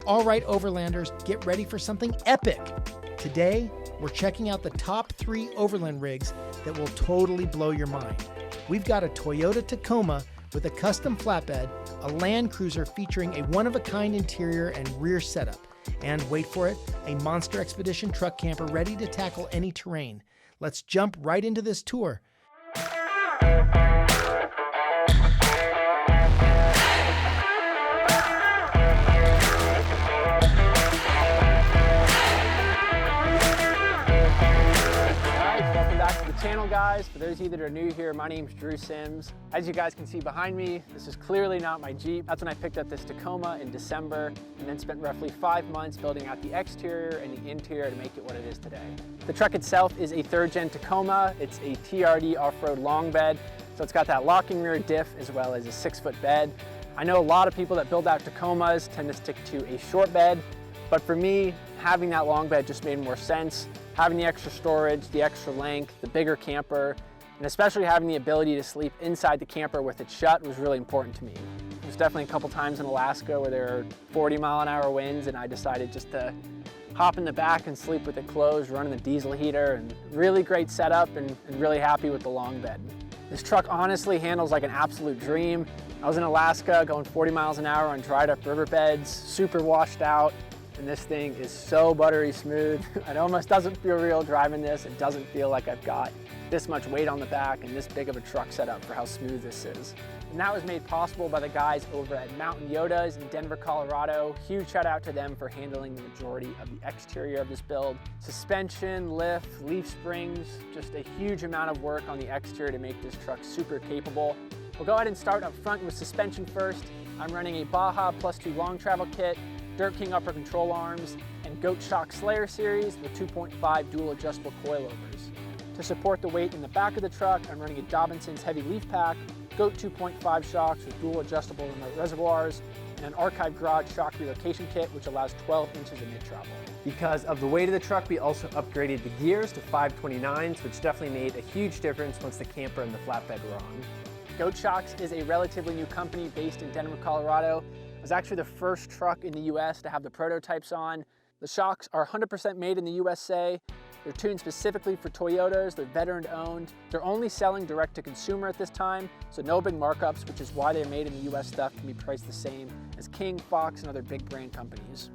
All right, Overlanders, get ready for something epic. Today, we're checking out the top 3 Overland rigs that will totally blow your mind. We've got a Toyota Tacoma with a custom flatbed, a Land Cruiser featuring a one-of-a-kind interior and rear setup, and wait for it, a monster expedition truck camper ready to tackle any terrain. Let's jump right into this tour. Channel, guys. For those of you that are new here, my name's Drew Sims. As you guys can see behind me, this is clearly not my Jeep. That's when I picked up this Tacoma in December and then spent roughly 5 months building out the exterior and the interior to make it what it is today. The truck itself is a 3rd gen Tacoma. It's a TRD off-road long bed, so it's got that locking rear diff as well as a 6-foot bed. I know a lot of people that build out Tacomas tend to stick to a short bed, but for me, having that long bed just made more sense. Having the extra storage, the extra length, the bigger camper, and especially having the ability to sleep inside the camper with it shut was really important to me. There's definitely a couple times in Alaska where there are 40-mile-an-hour winds and I decided just to hop in the back and sleep with it closed, running the diesel heater, and really great setup and really happy with the long bed. This truck honestly handles like an absolute dream. I was in Alaska going 40 miles an hour on dried up riverbeds, super washed out. And this thing is so buttery smooth. It almost doesn't feel real driving this. It doesn't feel like I've got this much weight on the back and this big of a truck setup for how smooth this is. And that was made possible by the guys over at Mountain Yodas in Denver, Colorado. Huge shout out to them for handling the majority of the exterior of this build. Suspension, lift, leaf springs, just a huge amount of work on the exterior to make this truck super capable. We'll go ahead and start up front with suspension first. I'm running a Baja +2 long travel kit, Dirt King upper control arms, and Goat Shock Slayer series with 2.5 dual adjustable coilovers. To support the weight in the back of the truck, I'm running a Dobinson's heavy leaf pack, Goat 2.5 shocks with dual adjustable remote reservoirs, and an Archive Garage shock relocation kit, which allows 12 inches of mid-travel. Because of the weight of the truck, we also upgraded the gears to 529s, which definitely made a huge difference once the camper and the flatbed were on. Goat Shocks is a relatively new company based in Denver, Colorado. It was actually the first truck in the US to have the prototypes on. The shocks are 100% made in the USA. They're tuned specifically for Toyotas. They're veteran owned. They're only selling direct to consumer at this time, so no big markups, which is why they're made in the US stuff can be priced the same as King, Fox, and other big brand companies.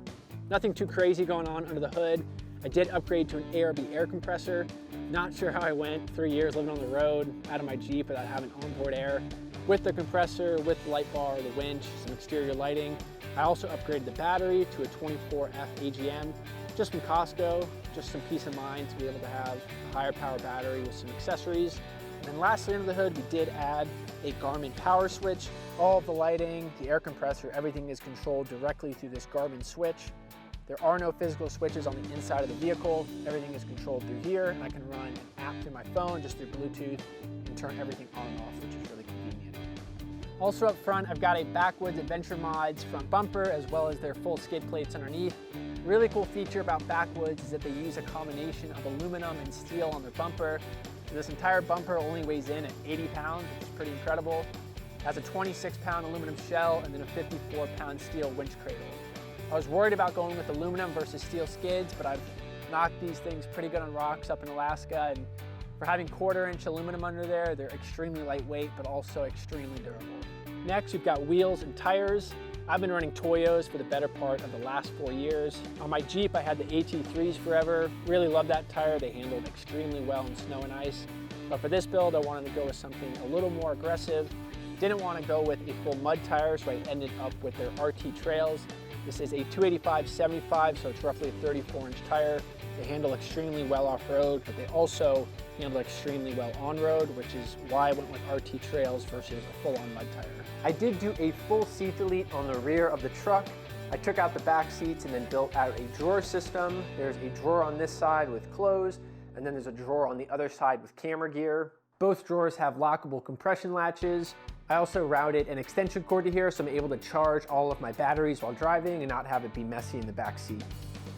Nothing too crazy going on under the hood. I did upgrade to an ARB air compressor. Not sure how I went 3 years living on the road out of my Jeep without having onboard air. With the compressor, with the light bar, the winch, some exterior lighting. I also upgraded the battery to a 24F AGM, just from Costco, just some peace of mind to be able to have a higher power battery with some accessories. And then lastly under the hood, we did add a Garmin power switch. All of the lighting, the air compressor, everything is controlled directly through this Garmin switch. There are no physical switches on the inside of the vehicle. Everything is controlled through here, and I can run an app through my phone just through Bluetooth and turn everything on and off, which is really convenient. Also up front, I've got a Backwoods Adventure Mods front bumper as well as their full skid plates underneath. Really cool feature about Backwoods is that they use a combination of aluminum and steel on their bumper. So this entire bumper only weighs in at 80 pounds, which is pretty incredible. It has a 26-pound aluminum shell and then a 54-pound steel winch cradle. I was worried about going with aluminum versus steel skids, but I've knocked these things pretty good on rocks up in Alaska, and for having 1/4-inch aluminum under there, they're extremely lightweight, but also extremely durable. Next, we've got wheels and tires. I've been running Toyos for the better part of the last 4 years. On my Jeep, I had the AT3s forever. Really loved that tire. They handled extremely well in snow and ice. But for this build, I wanted to go with something a little more aggressive. Didn't want to go with a full mud tire, so I ended up with their RT Trails. This is a 285/75, so it's roughly a 34-inch tire. They handle extremely well off-road, but they also handle extremely well on-road, which is why I went with RT Trails versus a full-on mud tire. I did do a full seat delete on the rear of the truck. I took out the back seats and then built out a drawer system. There's a drawer on this side with clothes, and then there's a drawer on the other side with camera gear. Both drawers have lockable compression latches. I also routed an extension cord to here, so I'm able to charge all of my batteries while driving and not have it be messy in the back seat.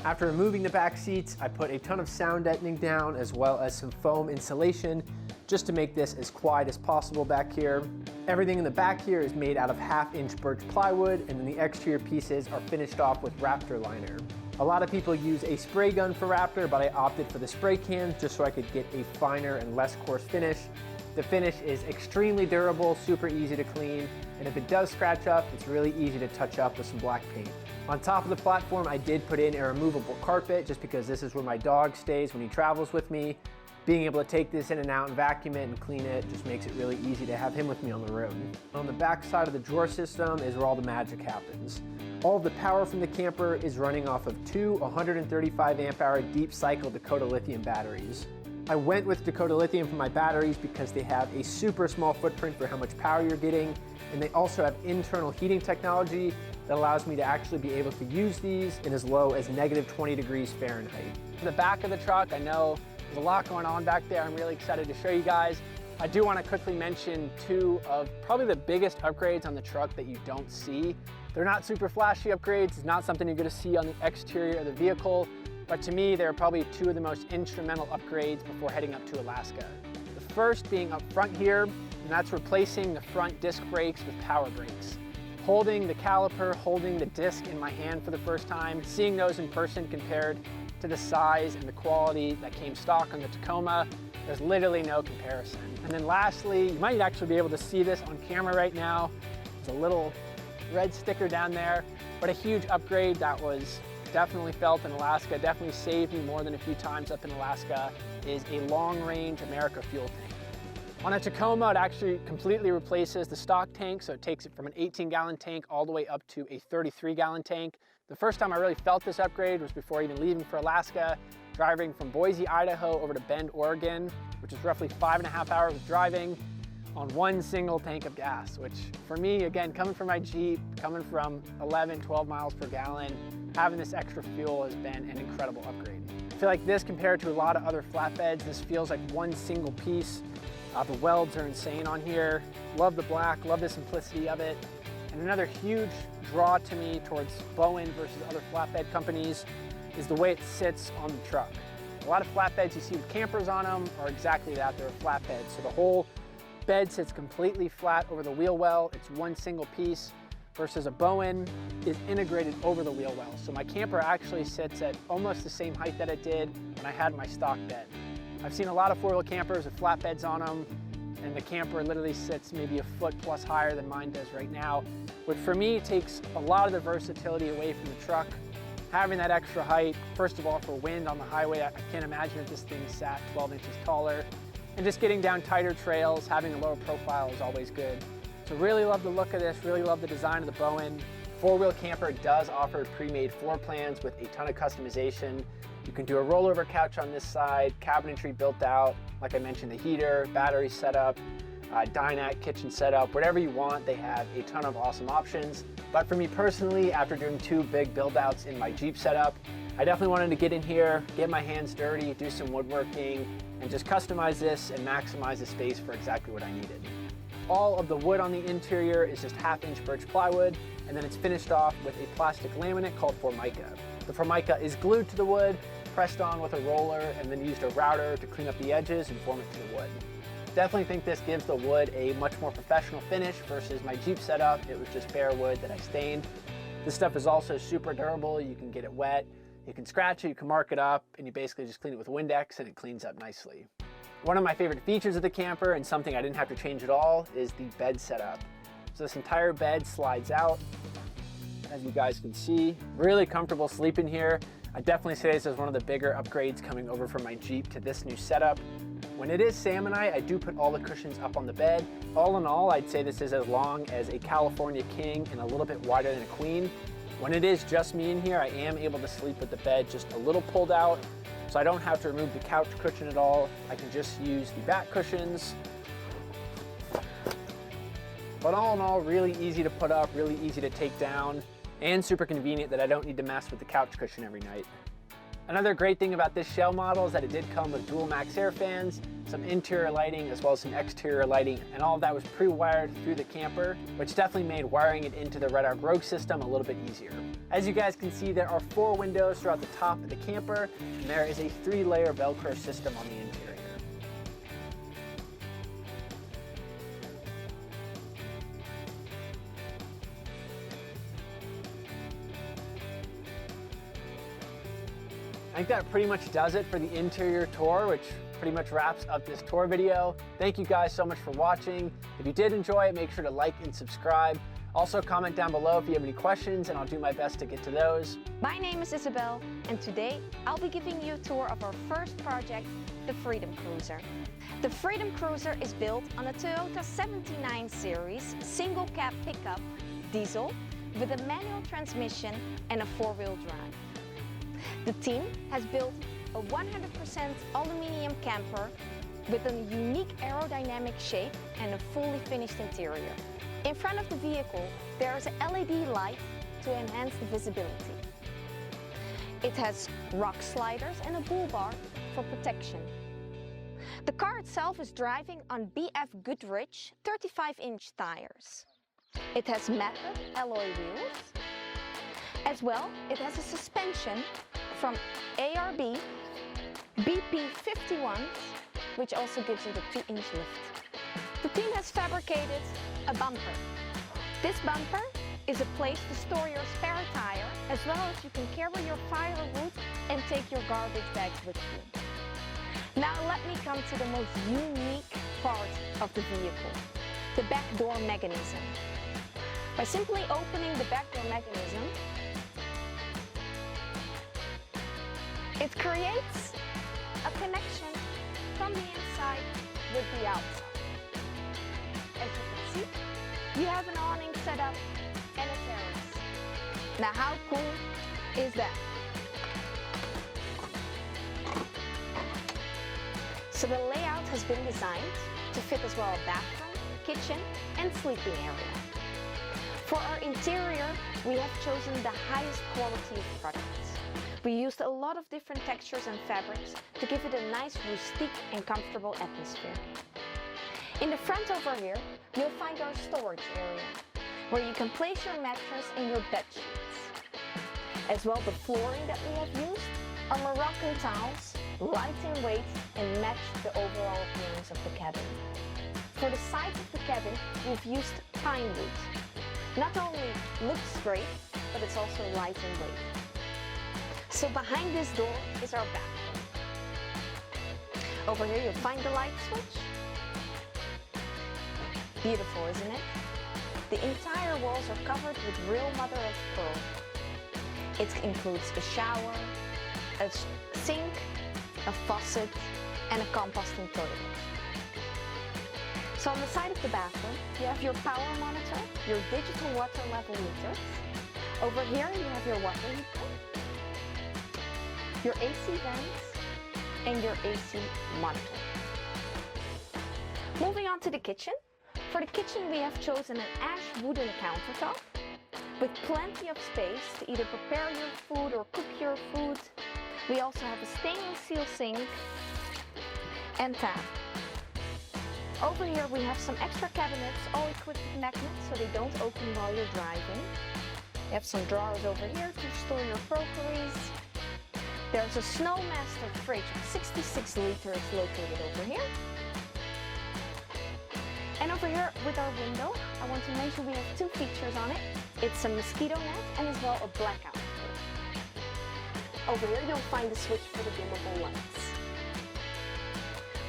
After removing the back seats, I put a ton of sound deadening down as well as some foam insulation just to make this as quiet as possible back here. Everything in the back here is made out of 1/2-inch birch plywood, and then the exterior pieces are finished off with Raptor liner. A lot of people use a spray gun for Raptor, but I opted for the spray can just so I could get a finer and less coarse finish. The finish is extremely durable, super easy to clean, and if it does scratch up, it's really easy to touch up with some black paint. On top of the platform, I did put in a removable carpet just because this is where my dog stays when he travels with me. Being able to take this in and out and vacuum it and clean it just makes it really easy to have him with me on the road. On the back side of the drawer system is where all the magic happens. All of the power from the camper is running off of two 135 amp hour deep cycle Dakota lithium batteries. I went with Dakota lithium for my batteries because they have a super small footprint for how much power you're getting, and they also have internal heating technology that allows me to actually be able to use these in as low as -20 degrees Fahrenheit. The back of the truck, I know there's a lot going on back there. I'm really excited to show you guys. I do want to quickly mention two of probably the biggest upgrades on the truck that you don't see. They're not super flashy upgrades. It's not something you're going to see on the exterior of the vehicle, but to me, they're probably two of the most instrumental upgrades before heading up to Alaska. The first being up front here, and that's replacing the front disc brakes with power brakes. Holding the caliper, holding the disc in my hand for the first time, seeing those in person compared to the size and the quality that came stock on the Tacoma, there's literally no comparison. And then lastly, you might actually be able to see this on camera right now. There's a little red sticker down there, but a huge upgrade that was definitely felt in Alaska, definitely saved me more than a few times up in Alaska, is a long-range America fuel tank. On a Tacoma, it actually completely replaces the stock tank, so it takes it from an 18-gallon tank all the way up to a 33-gallon tank. The first time I really felt this upgrade was before even leaving for Alaska, driving from Boise, Idaho over to Bend, Oregon, which is roughly 5.5 hours of driving on one single tank of gas, which for me, again, coming from my Jeep, coming from 11, 12 miles per gallon, having this extra fuel has been an incredible upgrade. I feel like this, compared to a lot of other flatbeds, this feels like one single piece. The welds are insane on here. Love the black, love the simplicity of it. And another huge draw to me towards Bowen versus other flatbed companies is the way it sits on the truck. A lot of flatbeds you see with campers on them are exactly that, they're a flatbed. So the whole bed sits completely flat over the wheel well. It's one single piece, versus a Bowen is integrated over the wheel well. So my camper actually sits at almost the same height that it did when I had my stock bed. I've seen a lot of four-wheel campers with flatbeds on them, and the camper literally sits maybe a foot plus higher than mine does right now, which for me takes a lot of the versatility away from the truck. Having that extra height, first of all, for wind on the highway, I can't imagine if this thing sat 12 inches taller. And just getting down tighter trails, having a lower profile is always good. So really love the look of this, really love the design of the Bowen. Four-wheel camper does offer pre-made floor plans with a ton of customization. You can do a rollover couch on this side, cabinetry built out, like I mentioned, the heater, battery setup, dinette, kitchen setup, whatever you want. They have a ton of awesome options. But for me personally, after doing two big build outs in my Jeep setup, I definitely wanted to get in here, get my hands dirty, do some woodworking, and just customize this and maximize the space for exactly what I needed. All of the wood on the interior is just 1/2-inch birch plywood, and then it's finished off with a plastic laminate called Formica. The Formica is glued to the wood, pressed on with a roller, and then used a router to clean up the edges and form it to the wood. Definitely think this gives the wood a much more professional finish versus my Jeep setup. It was just bare wood that I stained. This stuff is also super durable. You can get it wet, you can scratch it, you can mark it up, and you basically just clean it with Windex and it cleans up nicely. One of my favorite features of the camper, and something I didn't have to change at all, is the bed setup. So this entire bed slides out, as you guys can see. Really comfortable sleeping here. I definitely say this is one of the bigger upgrades coming over from my Jeep to this new setup. When it is salmonite, I do put all the cushions up on the bed. All in all, I'd say this is as long as a California king and a little bit wider than a queen. When it is just me in here, I am able to sleep with the bed just a little pulled out, so I don't have to remove the couch cushion at all. I can just use the back cushions. But all in all, really easy to put up, really easy to take down, and super convenient that I don't need to mess with the couch cushion every night. Another great thing about this shell model is that it did come with dual max air fans, some interior lighting, as well as some exterior lighting, and all of that was pre-wired through the camper, which definitely made wiring it into the Red Arc Rogue system a little bit easier. As you guys can see, there are 4 windows throughout the top of the camper, and there is a 3-layer Velcro system on the interior. I think that pretty much does it for the interior tour, which pretty much wraps up this tour video. Thank you guys so much for watching. If you did enjoy it, make sure to like and subscribe. Also comment down below if you have any questions and I'll do my best to get to those. My name is Isabel and today I'll be giving you a tour of our first project, the Freedom Cruiser. The Freedom Cruiser is built on a Toyota 79 series single cab pickup diesel with a manual transmission and a four-wheel drive. The team has built a 100% aluminum camper with a unique aerodynamic shape and a fully finished interior. In front of the vehicle, there is an LED light to enhance the visibility. It has rock sliders and a bull bar for protection. The car itself is driving on BF Goodrich 35-inch tires. It has matte alloy wheels. As well, it has a suspension from ARB BP51, which also gives it a 2-inch lift. The team has fabricated a bumper. This bumper is a place to store your spare tire, as well as you can carry your firewood and take your garbage bags with you. Now let me come to the most unique part of the vehicle, the back door mechanism. By simply opening the back door mechanism, it creates a connection from the inside with the outside. As you can see, you have an awning set up and a terrace. Now how cool is that? So the layout has been designed to fit as well a bathroom, kitchen and sleeping area. For our interior, we have chosen the highest quality of products. We used a lot of different textures and fabrics to give it a nice rustic and comfortable atmosphere. In the front over here, you'll find our storage area, where you can place your mattress and your bed sheets. As well, the flooring that we have used are Moroccan tiles, light in weight and match the overall appearance of the cabin. For the sides of the cabin, we've used pinewood. Not only looks great, but it's also light in weight. So behind this door is our bathroom. Over here you'll find the light switch. Beautiful, isn't it? The entire walls are covered with real mother of pearl. It includes a shower, a sink, a faucet, and a composting toilet. So on the side of the bathroom, you have your power monitor, your digital water level meters. Over here you have your water heater, your AC vents, and your AC monitor. Moving on to the kitchen. For the kitchen we have chosen an ash wooden countertop with plenty of space to either prepare your food or cook your food. We also have a stainless steel sink and tap. Over here we have some extra cabinets, all equipped with magnets so they don't open while you're driving. You have some drawers over here to store your crockeries. There's a Snowmaster fridge of 66 liters located over here. And over here with our window, I want to mention we have two features on it. It's a mosquito net and as well a blackout curtain. Over here you'll find the switch for the dimmable lights.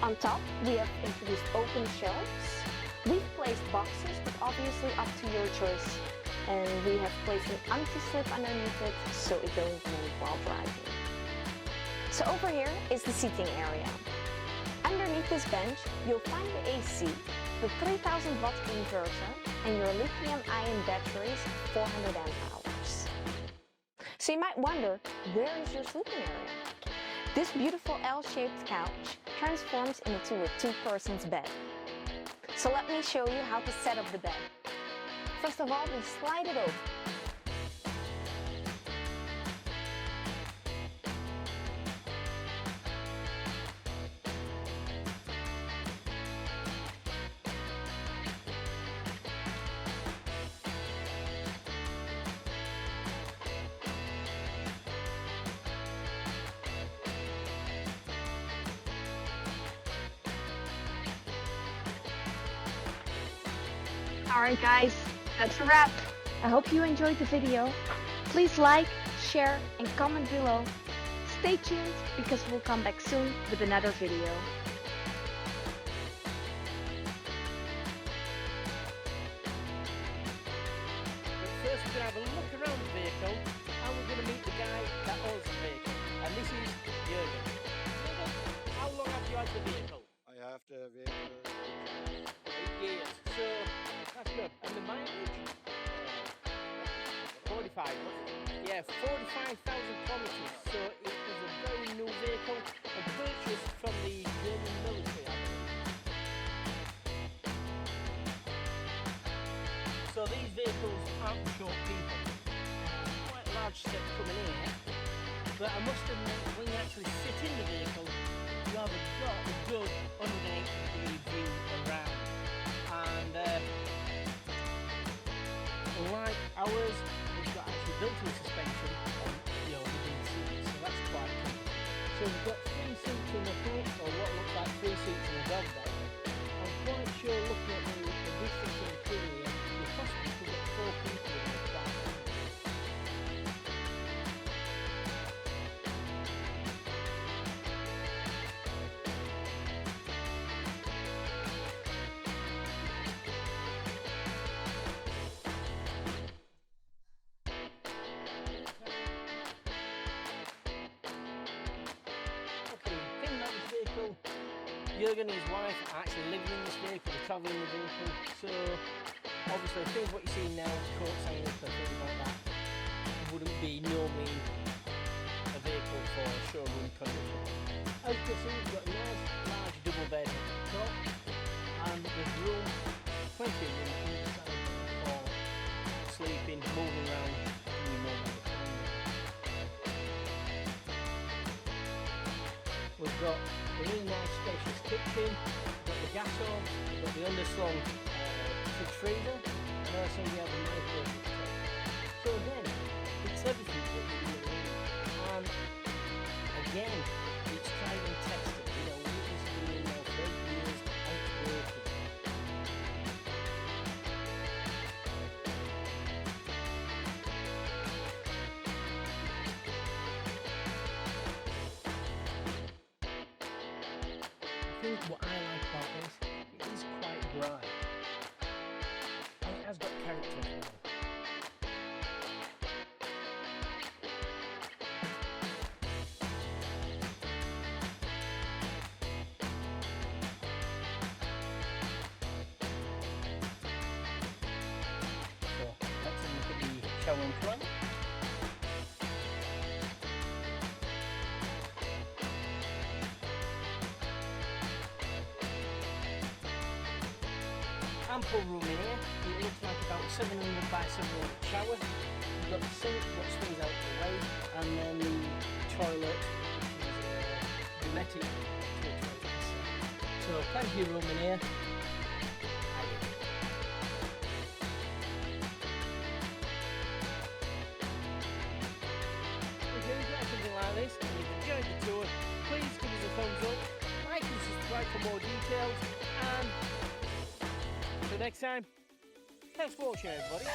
On top we have introduced open shelves. We've placed boxes, but obviously up to your choice. And we have placed an anti-slip underneath it so it doesn't move while driving. So over here is the seating area. Underneath this bench you'll find the AC, the 3000 watt inverter and your lithium-ion batteries, 400 amp hours. So you might wonder, where is your sleeping area? This beautiful L-shaped couch transforms into a two-person's bed. So let me show you how to set up the bed. First of all, we slide it over. Alright guys, that's a wrap. I hope you enjoyed the video. Please like, share and comment below. Stay tuned because we'll come back soon with another video. But first we're going to have a look around the vehicle and we're going to meet the guy that owns the vehicle. And this is Jürgen. Jürgen, how long have you had the vehicle? I have the vehicle 8 years. So that's good. And the mileage? 45, wasn't it? Yeah, 45,000 kilometres. So it was a very new vehicle and purchased from the German military, I believe. So these vehicles aren't for short people. Quite a large step coming in, but I must admit, when you actually sit in the vehicle, you have got a good 180-degree view around. And like ours, it's got actually built-in suspension on, within the seats, so that's quite cool. So we've got 3 seats in the front, or what looks like 3 seats in the dog bed. I'm quite sure looking at the distance in between here, you possibly could get 4 people in the back. Jürgen and his wife are actually living in this vehicle, they're travelling in the vehicle, so obviously things what you see now, coats hanging up and things like that, wouldn't be normally a vehicle for showroom condition. As you can see, we've got a nice large double bed at the top, and there's room, plenty of room inside for sleeping, moving around, doing your normal thing. We've got a really nice spacious kitchen, we've got the gas hob, we've got the underslung fridge freezer, and also we have a microwave at the top. So again, it's everything that you really need. And again, it's tried and tested. We've been in there for 8 years and it's working. I think what I like about this, it is quite dry. And it has got character as well. So let's have a look at the shower and toilet. Ample room in here. It looks like about 700 by 700 shower. We've got the sink, which swings out the way, and then the toilet, which is pneumatic to a 20%. So plenty of room in here. If you enjoy something like this and you've enjoyed the tour, please give us a thumbs up, like and subscribe for more details, and until next time, thanks for watching everybody.